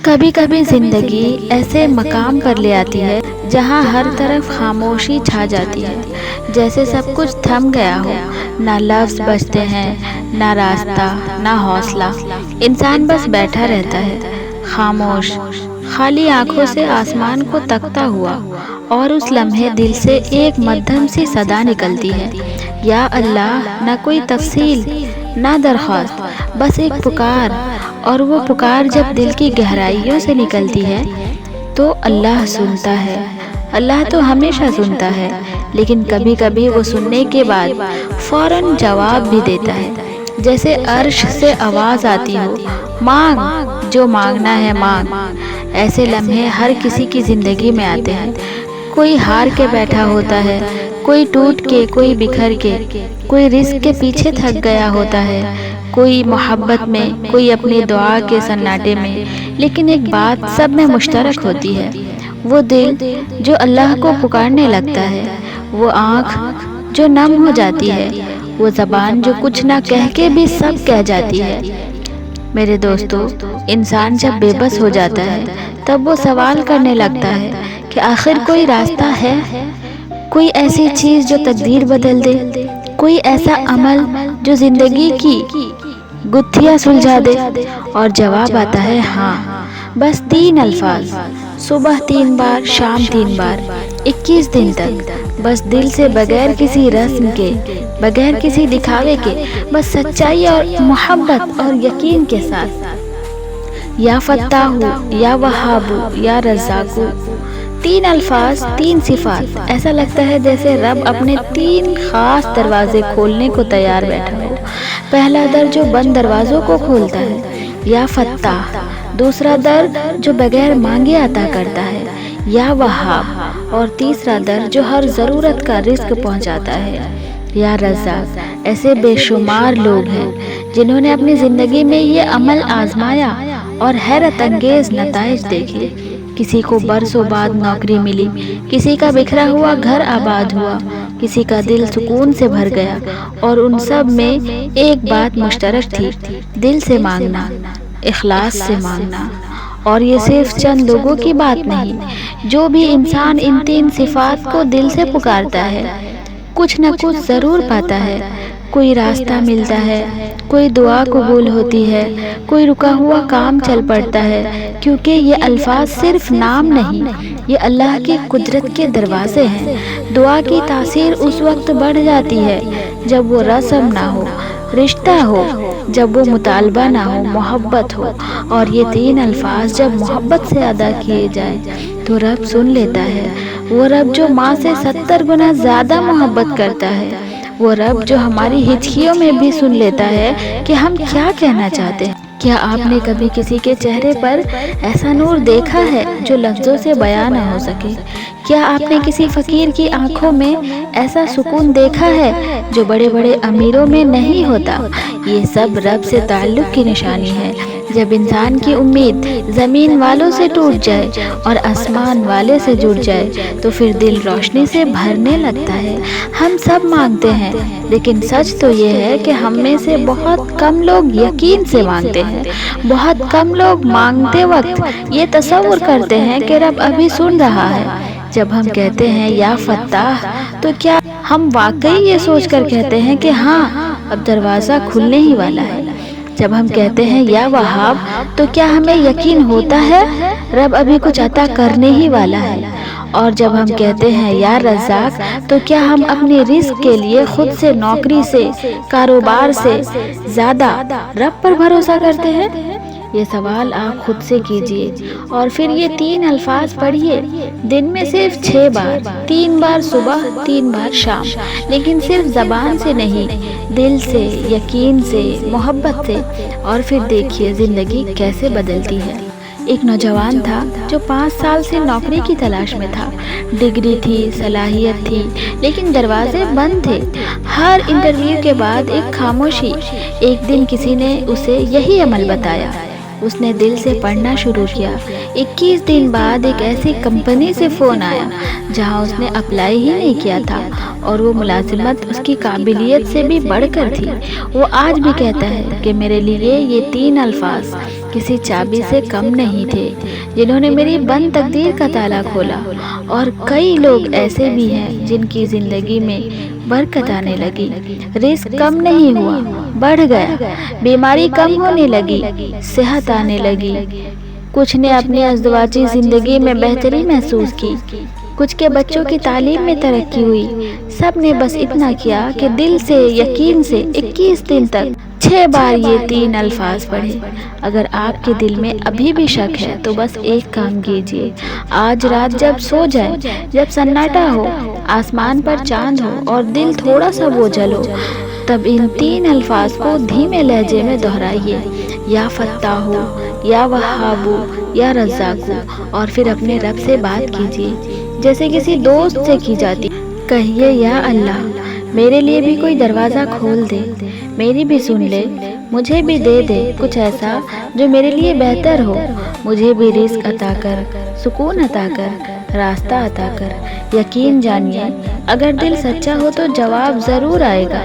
کبھی کبھی زندگی ایسے مقام پر لے آتی ہے جہاں ہر طرف خاموشی چھا جاتی ہے، جیسے سب کچھ تھم گیا ہو، نہ لفظ بچتے ہیں، نہ راستہ، نہ حوصلہ۔ انسان بس بیٹھا رہتا ہے، خاموش، خالی آنکھوں سے آسمان کو تکتا ہوا، اور اس لمحے دل سے ایک مدھم سی صدا نکلتی ہے، یا اللہ۔ نہ کوئی تفصیل، نہ درخواست، بس ایک پکار، اور وہ پکار جب دل کی گہرائیوں سے نکلتی ہے تو اللہ سنتا ہے۔ اللہ تو ہمیشہ سنتا ہے، لیکن کبھی کبھی وہ سننے کے بعد فوراً جواب بھی دیتا ہے، جیسے عرش سے آواز آتی ہو، مانگ، جو مانگنا ہے مانگ۔ ایسے لمحے ہر کسی کی زندگی میں آتے ہیں۔ کوئی ہار کے بیٹھا ہوتا ہے، کوئی ٹوٹ کے، کوئی بکھر کے، کوئی رزق کے پیچھے تھک گیا ہوتا ہے، کوئی محبت میں، کوئی اپنی دعا کے سناٹے میں، لیکن ایک بات سب میں مشترک ہوتی ہے، وہ دل جو اللہ کو پکارنے لگتا ہے، وہ آنکھ جو نم ہو جاتی ہے، وہ زبان جو کچھ نہ کہہ کے بھی سب کہہ جاتی ہے۔ میرے دوستو، انسان جب بے بس ہو جاتا ہے تب وہ سوال کرنے لگتا ہے کہ آخر کوئی راستہ ہے، کوئی ایسی چیز جو تقدیر بدل دے، کوئی ایسا عمل جو زندگی کی گتھیاں سلجھا دے۔ اور جواب آتا ہے ہاں، بس 3 الفاظ، صبح 3 بار، شام 3 بار، 21 دن تک، بس دل سے، بغیر کسی رسم کے، بغیر کسی دکھاوے کے، بس سچائی اور محبت اور یقین کے ساتھ۔ یا فتاحو، یا وہابو، یا رزاقو۔ 3 الفاظ، 3 صفات۔ ایسا لگتا ہے جیسے رب اپنے 3 خاص دروازے کھولنے کو تیار بیٹھا ہو۔ پہلا در جو بند دروازوں کو کھولتا ہے، یا فتاح۔ دوسرا در جو بغیر مانگے عطا کرتا ہے، یا وہاب۔ اور تیسرا در جو ہر ضرورت کا رزق پہنچاتا ہے، یا رزاق۔ ایسے بے شمار لوگ ہیں جنہوں نے اپنی زندگی میں یہ عمل آزمایا اور حیرت انگیز نتائج دیکھے۔ کسی کو برسوں بعد نوکری ملی، کسی کا بکھرا ہوا گھر آباد ہوا، کسی کا دل سکون سے بھر گیا، اور ان سب میں ایک بات مشترک تھی، دل سے مانگنا، اخلاص سے مانگنا۔ اور یہ صرف چند لوگوں کی بات نہیں، جو بھی انسان ان 3 صفات کو دل سے پکارتا ہے، کچھ نہ کچھ ضرور پاتا ہے۔ کوئی راستہ ملتا ہے، کوئی دعا قبول ہوتی ہے، کوئی رکا ہوا کام چل پڑتا ہے، کیونکہ یہ الفاظ صرف نام نہیں، یہ اللہ کی قدرت کے دروازے ہیں۔ دعا کی تاثیر اس وقت بڑھ جاتی ہے جب وہ رسم نہ ہو، رشتہ ہو، جب وہ مطالبہ نہ ہو، محبت ہو۔ اور یہ 3 الفاظ جب محبت سے ادا کیے جائیں تو رب سن لیتا ہے۔ وہ رب جو ماں سے 70 گنا زیادہ محبت کرتا ہے، وہ رب جو ہماری ہچکیوں میں بھی سن لیتا ہے کہ ہم کیا کہنا چاہتے ہیں۔ کیا آپ نے کبھی کسی کے چہرے پر ایسا نور دیکھا ہے جو لفظوں سے بیان نہ ہو سکے؟ کیا آپ نے کسی فقیر کی آنکھوں میں ایسا سکون دیکھا ہے جو بڑے بڑے امیروں میں نہیں ہوتا؟ یہ سب رب سے تعلق کی نشانی ہے۔ جب انسان کی امید زمین والوں سے ٹوٹ جائے اور آسمان والے سے جڑ جائے تو پھر دل روشنی سے بھرنے لگتا ہے۔ ہم سب مانگتے ہیں، لیکن سچ تو یہ ہے کہ ہم میں سے بہت کم لوگ یقین سے مانگتے ہیں۔ بہت کم لوگ مانگتے وقت یہ تصور کرتے ہیں کہ رب ابھی سن رہا ہے۔ جب ہم کہتے ہیں یا فتاح، تو کیا ہم واقعی یہ سوچ کر کہتے ہیں کہ ہاں، اب دروازہ کھلنے ہی والا ہے؟ جب ہم کہتے ہیں یا وہاب، تو کیا ہمیں یقین ہوتا ہے رب ابھی کچھ عطا کرنے ہی والا ہے؟ اور جب ہم کہتے ہیں یا رزاق، تو کیا ہم اپنی رزق کے لیے خود سے، نوکری سے، کاروبار سے زیادہ رب پر بھروسہ کرتے ہیں؟ یہ سوال آپ خود سے کیجئے، اور پھر یہ 3 الفاظ پڑھیے دن میں صرف 6 بار، 3 بار صبح، 3 بار شام، لیکن صرف زبان سے نہیں، دل سے، یقین سے، محبت سے، اور پھر دیکھیے زندگی کیسے بدلتی ہے۔ ایک نوجوان تھا جو 5 سال سے نوکری کی تلاش میں تھا، ڈگری تھی، صلاحیت تھی، لیکن دروازے بند تھے۔ ہر انٹرویو کے بعد ایک خاموشی۔ ایک دن کسی نے اسے یہی عمل بتایا، اس نے دل سے پڑھنا شروع کیا۔ 21 دن بعد ایک ایسی کمپنی سے فون آیا جہاں اس نے اپلائی ہی نہیں کیا تھا، اور وہ ملازمت اس کی قابلیت سے بھی بڑھ کر تھی۔ وہ آج بھی کہتا ہے کہ میرے لیے یہ 3 الفاظ، کسی چابی سے کم نہیں تھے جنہوں نے میری بند تقدیر کا تالا کھولا، اور کئی لوگ ایسے بھی ہیں جن کی زندگی میں برکت آنے لگی، رزق کم نہیں ہوا، بڑھ گیا، بیماری کم ہونے لگی، صحت آنے لگی۔ کچھ نے اپنی ازدواجی زندگی میں بہتری محسوس کی، کچھ کے بچوں کی تعلیم میں ترقی ہوئی۔ سب نے بس اتنا کیا کہ دل سے، یقین سے 21 دن تک 6 بار یہ 3 الفاظ پڑھے۔ اگر آپ کے دل میں ابھی بھی شک ہے تو بس ایک کام کیجئے، آج رات جب سو جائیں، جب سناٹا ہو، آسمان پر چاند ہو اور دل تھوڑا سا بوجھل ہو، تب ان 3 الفاظ کو دھیمے لہجے میں دہرائیے، یا فتاح، یا وہاب، یا رزاق، اور پھر اپنے رب سے بات کیجئے جیسے کسی دوست سے کی جاتی۔ کہیے، یا اللہ، میرے لیے بھی کوئی دروازہ کھول دے، میری بھی سن لے، مجھے بھی دے دے کچھ ایسا جو میرے لیے بہتر ہو، مجھے بھی رزق عطا کر، سکون عطا کر، راستہ عطا کر۔ یقین جانیے، اگر دل سچا ہو تو جواب ضرور آئے گا،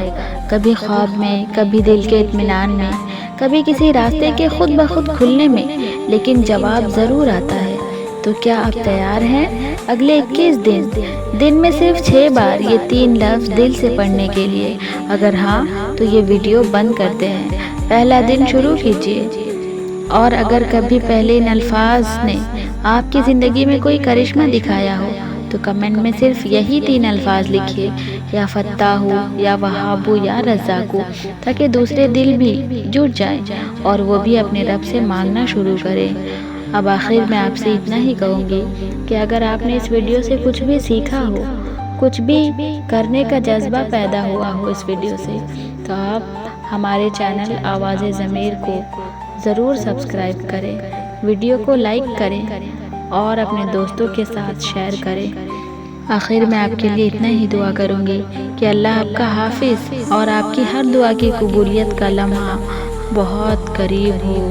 کبھی خواب میں، کبھی دل کے اطمینان میں، کبھی کسی راستے کے خود بخود کھلنے میں، لیکن جواب ضرور آتا ہے۔ تو کیا آپ تیار ہیں اگلے 21 دن میں صرف 6 بار یہ 3 لفظ دل سے پڑھنے کے لیے؟ اگر ہاں تو یہ ویڈیو بند کرتے ہیں، پہلا دن شروع کیجئے۔ اور اگر کبھی پہلے ان الفاظ نے آپ کی زندگی میں کوئی کرشمہ دکھایا ہو تو کمنٹ میں صرف یہی 3 الفاظ لکھیے، یا فتاح، یا وہاب، یا رزاق، تاکہ دوسرے دل بھی جڑ جائیں اور وہ بھی اپنے رب سے مانگنا شروع کریں۔ اب آخر میں آپ سے اتنا ہی کہوں گی کہ اگر آپ نے اس ویڈیو سے کچھ بھی سیکھا ہو، کچھ بھی کرنے کا جذبہ پیدا ہوا ہو اس ویڈیو سے، تو آپ ہمارے چینل آواز ضمیر کو ضرور سبسکرائب کریں، ویڈیو کو لائک کریں اور اپنے دوستوں کے ساتھ شیئر کریں۔ آخر میں آپ کے لیے اتنا ہی دعا کروں گی کہ اللہ آپ کا حافظ اور آپ کی ہر دعا کی قبولیت کا لمحہ بہت قریب ہو۔